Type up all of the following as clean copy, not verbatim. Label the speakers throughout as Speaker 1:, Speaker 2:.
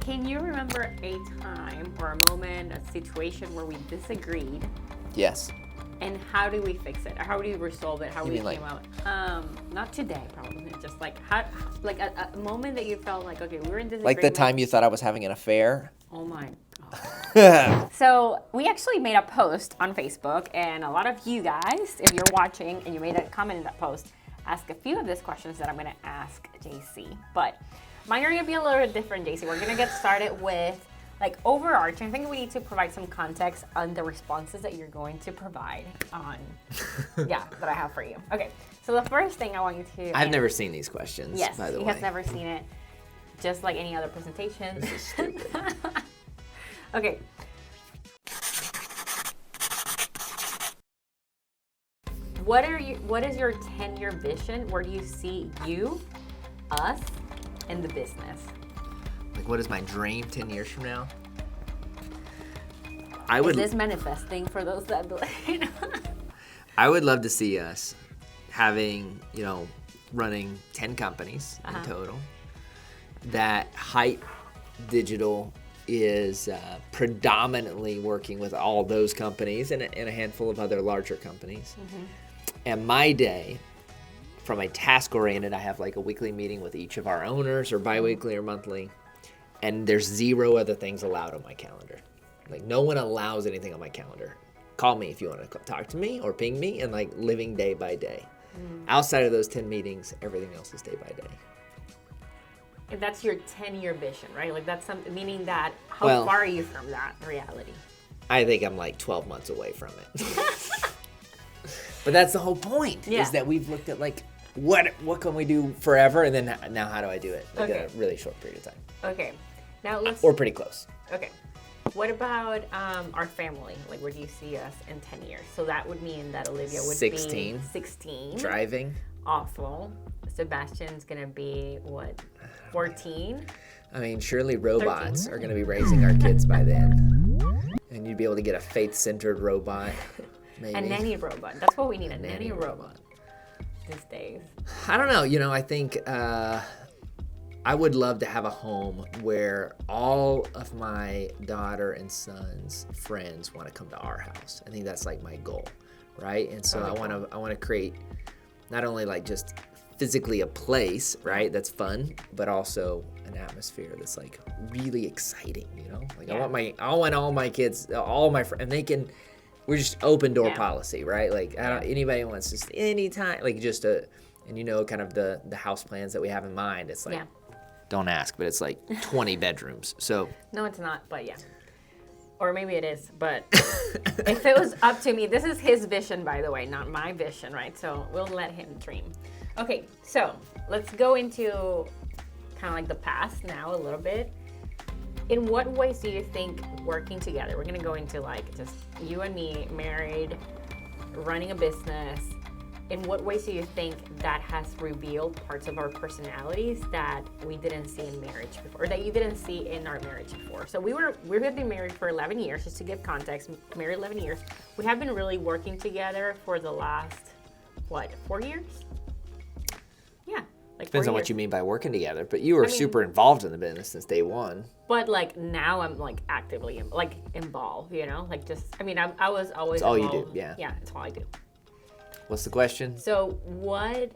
Speaker 1: Can you remember a time or a moment, a situation where we disagreed?
Speaker 2: Yes.
Speaker 1: And how do we fix it? How do we resolve it? How we
Speaker 2: mean
Speaker 1: came out? Not today, probably. Just like like a moment that you felt like, okay, we were in disagreement.
Speaker 2: Like the time you thought I was having an affair?
Speaker 1: Oh my God. So we actually made a post on Facebook, and a lot of you guys, if you're watching and you made a comment in that post, ask a few of these questions that I'm going to ask JC. But mine are going to be a little bit different, JC. We're going to get started with like overarching. I think we need to provide some context on the responses that you're going to provide on, that I have for you. Okay, so the first thing I want you to
Speaker 2: I've never seen these questions,
Speaker 1: yes,
Speaker 2: by the way.
Speaker 1: Yes, he has never seen it, just like any other presentation.
Speaker 2: This is stupid.
Speaker 1: Okay. What is your 10-year vision? Where do you see you, us, and the business?
Speaker 2: Like, what is my dream 10 years from now?
Speaker 1: Is this manifesting for those that believe?
Speaker 2: I would love to see us having, running 10 companies in total. That Hype Digital is predominantly working with all those companies and a handful of other larger companies. Mm-hmm. And my day, from a task-oriented, I have like a weekly meeting with each of our owners, or bi-weekly or monthly, and there's 0 other things allowed on my calendar. Like, no one allows anything on my calendar. Call me if you want to talk to me or ping me, and like living day by day. Outside of those 10 meetings, everything else is day by day.
Speaker 1: And that's your 10-year vision, right? Like, that's something, meaning that, how far are you from that reality?
Speaker 2: I think I'm like 12 months away from it. But that's the whole point, is that we've looked at like, what can we do forever? And then now how do I do it? Like a really short period of time.
Speaker 1: Okay. Now let's...
Speaker 2: Or pretty close.
Speaker 1: Okay. What about our family? Like, where do you see us in 10 years? So that would mean that Olivia would be 16.
Speaker 2: Driving.
Speaker 1: Awful. Sebastian's going to be, what, 14?
Speaker 2: I mean, surely robots are going to be raising our kids by then. And you'd be able to get a faith-centered robot, maybe.
Speaker 1: A nanny robot. That's what we need, a nanny robot these days.
Speaker 2: I don't know. I think I would love to have a home where all of my daughter and son's friends want to come to our house. I think that's like my goal, right? And so I want to create not only like just physically a place, right, that's fun, but also an atmosphere that's like really exciting, Like I want all my kids, all my friends, and we're just open door policy, right? Like anybody wants just anytime, like just kind of the house plans that we have in mind. It's like, don't ask, but it's like 20 bedrooms. So
Speaker 1: no, it's not, but yeah. Or maybe it is, but if it was up to me, this is his vision, by the way, not my vision, right? So we'll let him dream. Okay, so let's go into kind of like the past now a little bit. In what ways do you think working together, we're going to go into like just you and me, married, running a business, in what ways do you think that has revealed parts of our personalities that we didn't see in marriage before, or that you didn't see in our marriage before? So we have been married for 11 years, just to give context, married 11 years. We have been really working together for the last, 4 years? Yeah. Like
Speaker 2: depends on what you mean by working together, but you were super involved in the business since day one.
Speaker 1: But like now I'm like actively involved, like just, I was always
Speaker 2: It's all
Speaker 1: involved.
Speaker 2: you do, yeah.
Speaker 1: Yeah, it's all I do.
Speaker 2: What's the question?
Speaker 1: So what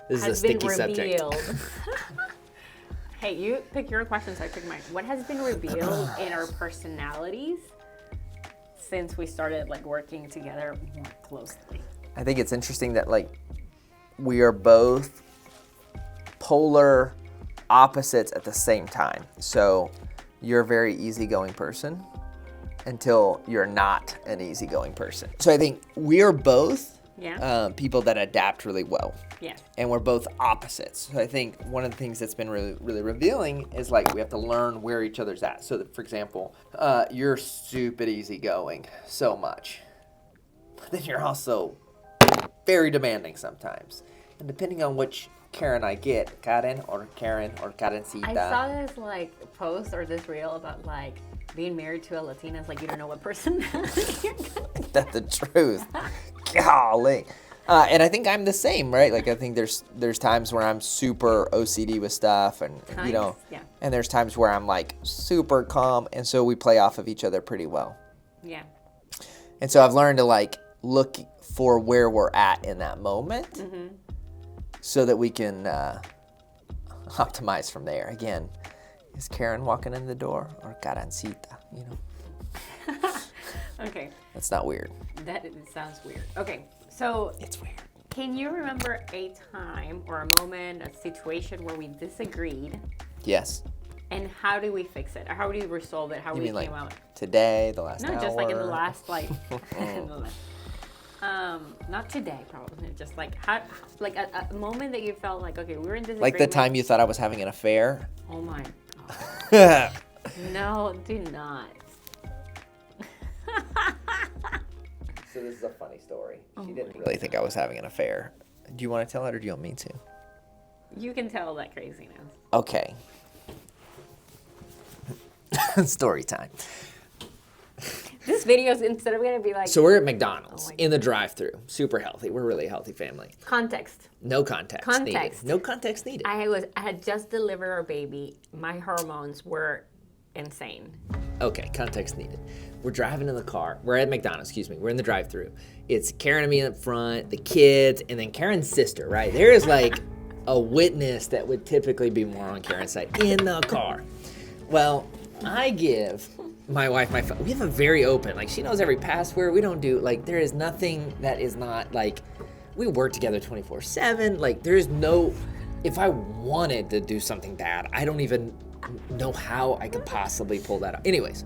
Speaker 2: this
Speaker 1: has
Speaker 2: is a
Speaker 1: been
Speaker 2: sticky
Speaker 1: revealed?
Speaker 2: Subject.
Speaker 1: Hey, you pick your questions, I pick mine. What has been revealed in our personalities since we started like working together more closely?
Speaker 2: I think it's interesting that like we are both polar opposites at the same time. So you're a very easygoing person until you're not an easygoing person. So I think we are both people that adapt really well.
Speaker 1: Yeah.
Speaker 2: And we're both opposites. So I think one of the things that's been really, really revealing is like we have to learn where each other's at. So that, for example, you're super easygoing so much, but then you're also very demanding sometimes. And depending on which Karen I get, Karen or Karencita.
Speaker 1: I saw this like post or this reel about like being married to a Latina is like you don't know what personality you're going to
Speaker 2: That's the truth. Golly. And I think I'm the same, right? Like I think there's times where I'm super OCD with stuff, and you know,
Speaker 1: yeah.
Speaker 2: and there's times where I'm like super calm, and so we play off of each other pretty well.
Speaker 1: Yeah.
Speaker 2: And so I've learned to like look for where we're at in that moment, so that we can optimize from there. Again, is Karen walking in the door or Carancita? You know.
Speaker 1: Okay.
Speaker 2: That's not weird.
Speaker 1: That sounds weird. Okay, so
Speaker 2: It's weird.
Speaker 1: can you remember a time or a moment, a situation where we disagreed,
Speaker 2: Yes.
Speaker 1: and how do we fix it? Or how do we resolve it? How
Speaker 2: You
Speaker 1: we
Speaker 2: mean like
Speaker 1: came out?
Speaker 2: today, the last
Speaker 1: No,
Speaker 2: hour?
Speaker 1: just like in the last not today probably. Just like how, like a moment that you felt like, okay, we were in disagreement.
Speaker 2: Like the time you thought I was having an affair?
Speaker 1: Oh my god. No, do not.
Speaker 2: So this is a funny story. She didn't really think I was having an affair. Do you want to tell it or do you want me to?
Speaker 1: You can tell that craziness.
Speaker 2: Okay. Story time.
Speaker 1: This video is instead of gonna be like
Speaker 2: So we're at McDonald's
Speaker 1: Oh my
Speaker 2: in the drive-thru. Super healthy. We're a really healthy family.
Speaker 1: context.
Speaker 2: No context
Speaker 1: Context.
Speaker 2: needed. No context needed.
Speaker 1: I had just delivered our baby. My hormones were insane.
Speaker 2: Okay, context needed. We're driving in the car. We're at McDonald's, excuse me. We're in the drive-thru. It's Karen and me in the front, the kids, and then Karen's sister, right? There is like a witness that would typically be more on Karen's side in the car. Well, I give my wife my phone. We have a very open, like she knows every password. We don't do, like there is nothing that is not like, we work together 24/7. Like there is no, if I wanted to do something bad, I don't even know how I could possibly pull that out. Anyways.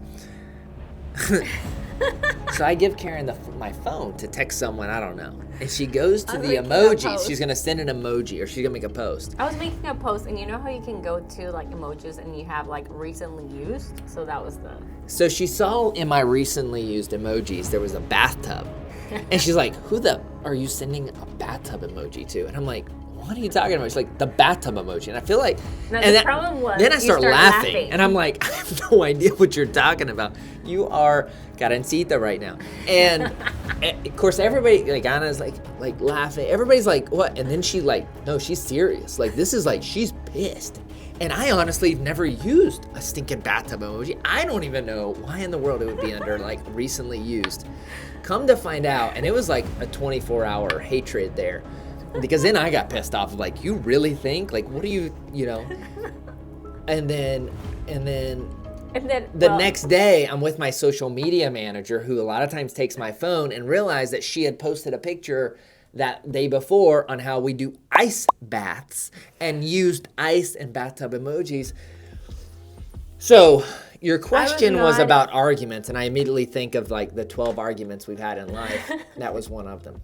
Speaker 2: So I give Karen my phone to text someone, I don't know. And she goes to
Speaker 1: I was
Speaker 2: the
Speaker 1: making a
Speaker 2: emojis.
Speaker 1: post.
Speaker 2: She's going to send an emoji or she's going to make a post.
Speaker 1: I was making a post, and you know how you can go to like emojis and you have like recently used? So that was the.
Speaker 2: So she saw in my recently used emojis, there was a bathtub. And she's like, who the are you sending a bathtub emoji to? And I'm like, what are you talking about? She's like, the bathtub emoji. And I feel like,
Speaker 1: No,
Speaker 2: and
Speaker 1: the problem was
Speaker 2: then I
Speaker 1: you
Speaker 2: start
Speaker 1: start
Speaker 2: laughing. And I'm like, I have no idea what you're talking about. You are Carancita right now. And of course, everybody, like Anna's like laughing. Everybody's like, what? And then she like, no, she's serious. Like, this is like, she's pissed. And I honestly never used a stinking bathtub emoji. I don't even know why in the world it would be under like recently used. Come to find out, and it was like a 24-hour hatred there. Because then I got pissed off, like, you really think? Like, what do you know? And then the next day, I'm with my social media manager, who a lot of times takes my phone, and realized that she had posted a picture that day before on how we do ice baths and used ice and bathtub emojis. So your question was about arguments, and I immediately think of like the 12 arguments we've had in life. That was one of them.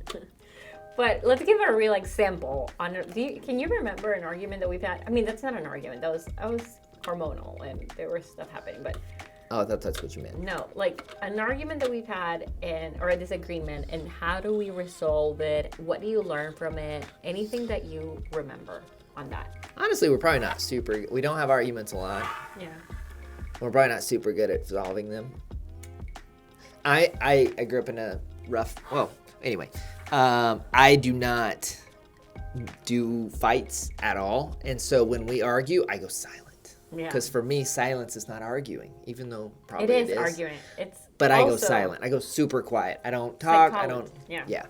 Speaker 1: But let's give it a real example. Can you remember an argument that we've had? I mean, that's not an argument. That was hormonal, and there was stuff happening. But
Speaker 2: oh, that's what you meant.
Speaker 1: No, like an argument that we've had, or a disagreement, and how do we resolve it? What do you learn from it? Anything that you remember on that?
Speaker 2: Honestly, we're probably not super. We don't have arguments a lot.
Speaker 1: Yeah.
Speaker 2: We're probably not super good at solving them. I grew up in a rough. Well, anyway. I do not do fights at all. And so when we argue, I go silent.
Speaker 1: Yeah.
Speaker 2: Because for me, silence is not arguing, even though probably
Speaker 1: it is arguing.
Speaker 2: But I go silent. I go super quiet. I don't talk. I don't. Yeah.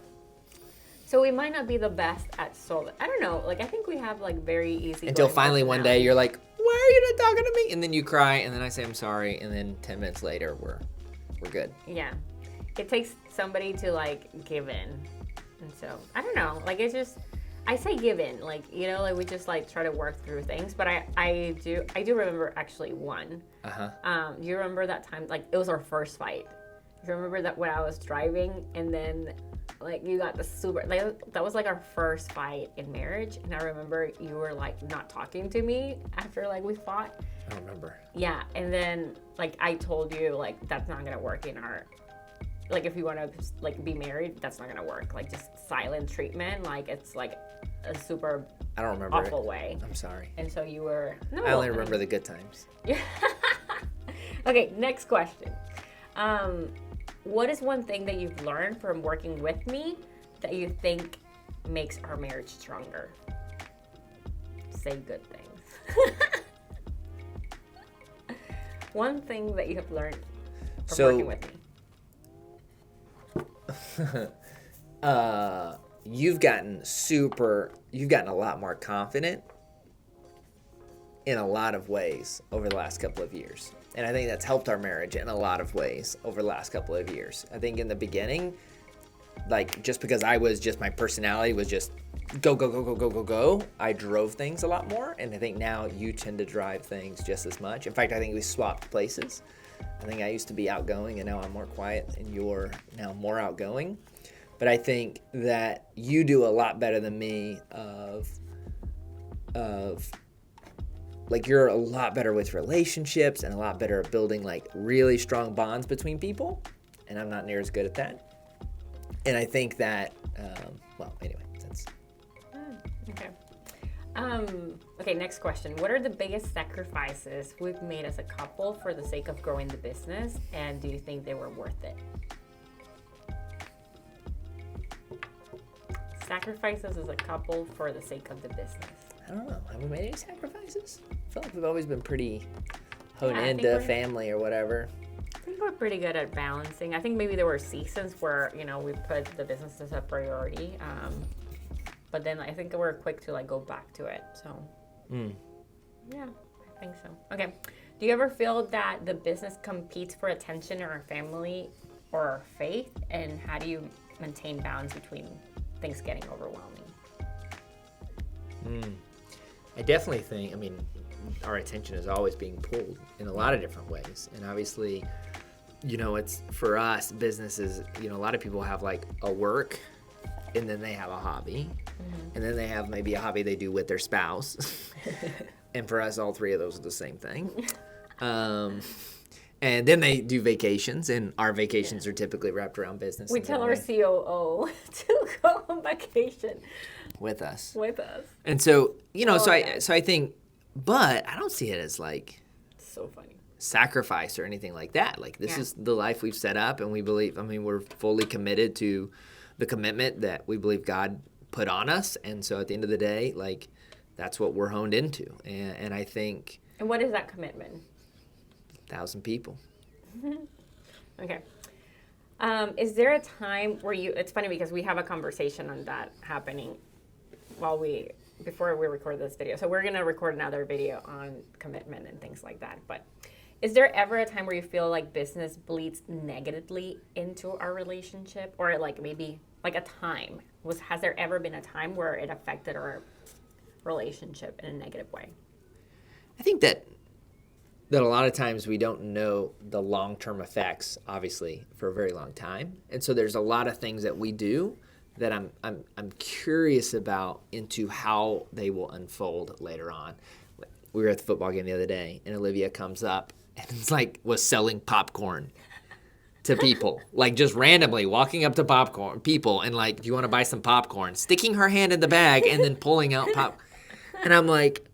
Speaker 1: So we might not be the best at solving. I don't know. Like, I think we have like very easy.
Speaker 2: Until finally one day you're like, why are you not talking to me? And then you cry, and then I say I'm sorry, and then 10 minutes later we're good.
Speaker 1: Yeah. It takes somebody to like give in. And so, I don't know, like, it's just, I say give in, like, you know, like, we just, like, try to work through things, but I do remember actually one. Do you remember that time, like, it was our first fight? You remember that when I was driving, and then, like, you got the super, like, that was, like, our first fight in marriage, and I remember you were, like, not talking to me after, like, we fought.
Speaker 2: I don't remember.
Speaker 1: Yeah, and then, like, I told you, like, that's not gonna work in our, like, if you want to, like, be married, that's not going to work. Like, just silent treatment, like, it's, like, a super
Speaker 2: I don't remember
Speaker 1: awful way.
Speaker 2: I'm sorry.
Speaker 1: And so you were... No,
Speaker 2: I only remember the good times.
Speaker 1: Yeah. Okay, next question. What is one thing that you've learned from working with me that you think makes our marriage stronger? Say good things. One thing that you have learned from working with me.
Speaker 2: You've gotten a lot more confident in a lot of ways over the last couple of years. And I think that's helped our marriage in a lot of ways over the last couple of years. I think in the beginning, like, just because my personality was just go, I drove things a lot more. And I think now you tend to drive things just as much. In fact, I think we swapped places. I think I used to be outgoing and now I'm more quiet and you're now more outgoing. But I think that you do a lot better than me like, you're a lot better with relationships and a lot better at building like really strong bonds between people. And I'm not near as good at that. And I think that, anyway, that's.
Speaker 1: Okay. Okay, next question. What are the biggest sacrifices we've made as a couple for the sake of growing the business? And do you think they were worth it? Sacrifices as a couple for the sake of the business.
Speaker 2: I don't know. Have we made any sacrifices? I feel like we've always been pretty honed into family or whatever.
Speaker 1: I think we're pretty good at balancing. I think maybe there were seasons where, we put the business as a priority. But then I think we're quick to like go back to it. So, yeah, I think so. Okay. Do you ever feel that the business competes for attention or our family or our faith? And how do you maintain balance between things getting overwhelming?
Speaker 2: I definitely think, our attention is always being pulled in a lot of different ways. And obviously, it's for us, businesses, a lot of people have like a work and then they have a hobby. And then they have maybe a hobby they do with their spouse. And for us, all three of those are the same thing. And then they do vacations, and our vacations are typically wrapped around business.
Speaker 1: We tell our COO to go on vacation
Speaker 2: with us. And so, I think, but I don't see it as like
Speaker 1: so funny
Speaker 2: sacrifice or anything like that. Like, this is the life we've set up, and we believe, we're fully committed to the commitment that we believe God put on us. And so at the end of the day, like, that's what we're honed into. And I think.
Speaker 1: And what is that commitment?
Speaker 2: 1,000 people.
Speaker 1: Okay. Is there a time where it's funny because we have a conversation on that happening before we record this video. So we're going to record another video on commitment and things like that. But is there ever a time where you feel like business bleeds negatively into our relationship? Or like maybe like a time? Has there ever been a time where it affected our relationship in a negative way?
Speaker 2: I think that a lot of times we don't know the long-term effects, obviously, for a very long time. And so there's a lot of things that we do that I'm curious about into how they will unfold later on. We were at the football game the other day, and Olivia comes up and it's like was selling popcorn to people, like just randomly walking up to people and like, do you want to buy some popcorn? Sticking her hand in the bag and then pulling out pop. And I'm like,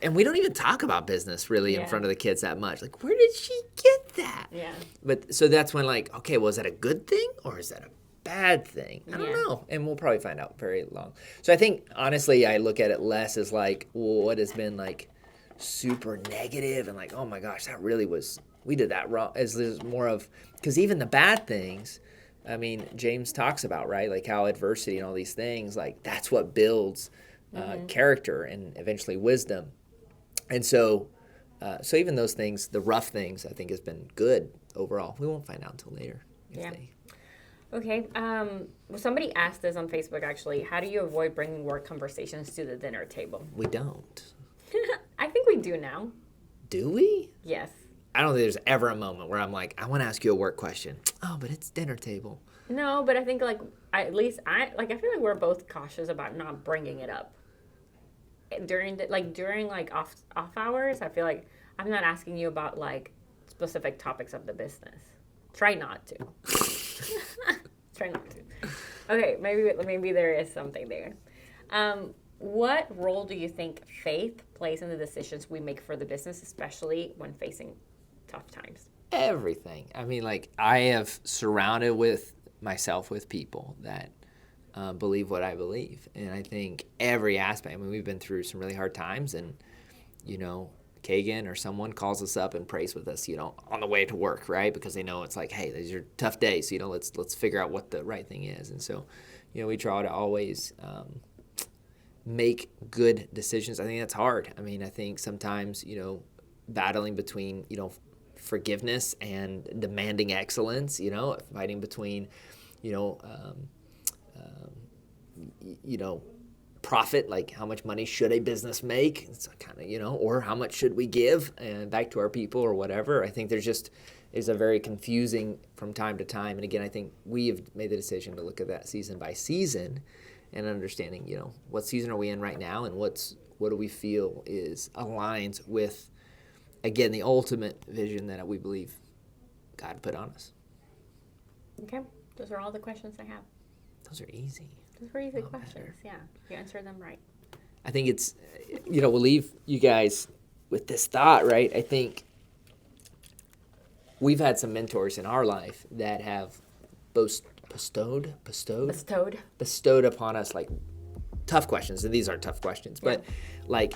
Speaker 2: and we don't even talk about business really in front of the kids that much. Like, where did she get that?
Speaker 1: Yeah.
Speaker 2: But so that's when like, okay, well, is that a good thing or is that a bad thing? I don't know. And we'll probably find out very long. So I think, honestly, I look at it less as like, well, what has been like super negative and like, oh my gosh, that really was, we did that wrong. As there's more of, because even the bad things, James talks about, right? Like how adversity and all these things, like that's what builds character and eventually wisdom. And so even those things, the rough things, I think has been good overall. We won't find out until later.
Speaker 1: Okay. Somebody asked this on Facebook, actually. How do you avoid bringing work conversations to the dinner table?
Speaker 2: We don't.
Speaker 1: I think we do now.
Speaker 2: Do we?
Speaker 1: Yes.
Speaker 2: I don't think there's ever a moment where I'm like, I want to ask you a work question. Oh, but it's dinner table.
Speaker 1: No, but I think like, at least I feel like we're both cautious about not bringing it up. During off hours, I feel like I'm not asking you about like specific topics of the business. Try not to. Try not to. Okay, maybe there is something there. What role do you think faith plays in the decisions we make for the business, especially when facing tough times?
Speaker 2: Everything. I have surrounded myself with people that believe what I believe. And I think every aspect, I mean, we've been through some really hard times, and, Kagan or someone calls us up and prays with us, on the way to work, right? Because they know it's like, hey, these are tough days, let's figure out what the right thing is. And so, we try to always make good decisions. I think that's hard. I mean, I think sometimes, battling between, forgiveness and demanding excellence, fighting between, profit, like how much money should a business make? It's kind of, or how much should we give and back to our people or whatever. I think there's just is a very confusing from time to time. And again, I think we have made the decision to look at that season by season and understanding, what season are we in right now, and what do we feel aligns with, again, the ultimate vision that we believe God put on us.
Speaker 1: Okay, those are all the questions I have.
Speaker 2: Those are easy.
Speaker 1: Those were easy questions, yeah. You answered them right.
Speaker 2: I think it's, we'll leave you guys with this thought, right? I think we've had some mentors in our life that have bestowed upon us like tough questions, and these aren't tough questions, but like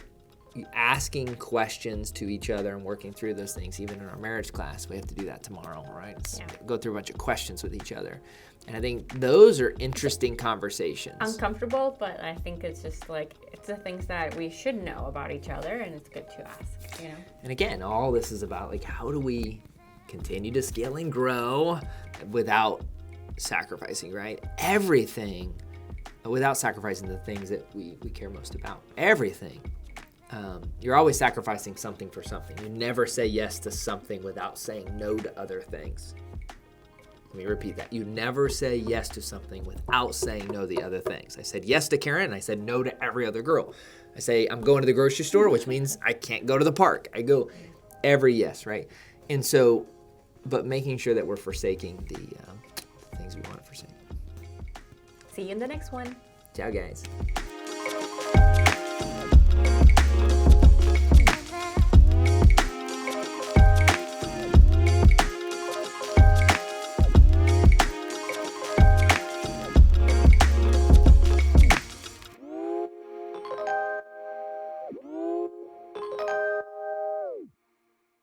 Speaker 2: asking questions to each other and working through those things. Even in our marriage class, we have to do that tomorrow, right? Go through a bunch of questions with each other. And I think those are interesting conversations.
Speaker 1: Uncomfortable, but I think it's just like, it's the things that we should know about each other, and it's good to ask,
Speaker 2: And again, all this is about like, how do we continue to scale and grow without sacrificing, right? Everything, without sacrificing the things that we care most about. Everything. You're always sacrificing something for something. You never say yes to something without saying no to other things. Let me repeat that. You never say yes to something without saying no to the other things. I said yes to Karen, and I said no to every other girl. I say I'm going to the grocery store, which means I can't go to the park. I go every yes, right? And so, but making sure that we're forsaking the things we want to forsake.
Speaker 1: See you in the next one.
Speaker 2: Ciao, guys.